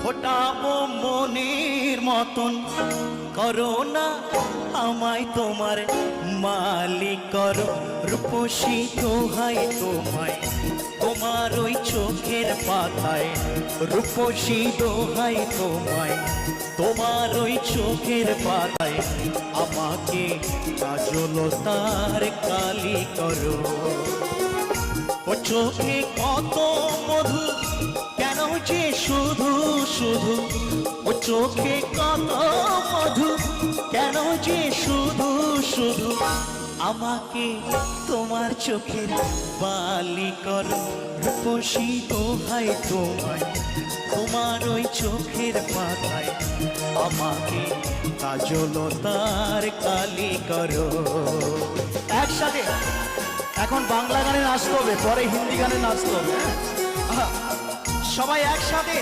ফোটাবো মনের মতন, করো না আমায় তোমার মালিক করো। রূপসী দোহাই তোমায়, তোমার ওই চোখের পাতায়। রূপসী দোহাই তোমায়, তোমার ওই চোখের পাতায়। আমাকে কাজলতার কালি করো। ও চোখে কত মধু, কেন যে শুধু শুধু। ও চোখে কত মধু, কেন যে শুধু শুধু। আমাকে তোমার চোখের বালি করো। রূপসী দোহাই তোমায়, তোমার ওই চোখের পাতায়। আমাকে কাজলতার কালি করো। একসাথে এখন বাংলা গানে নাচতে হবে, পরে হিন্দি গানে নাচতে হবে। সবাই একসাথে।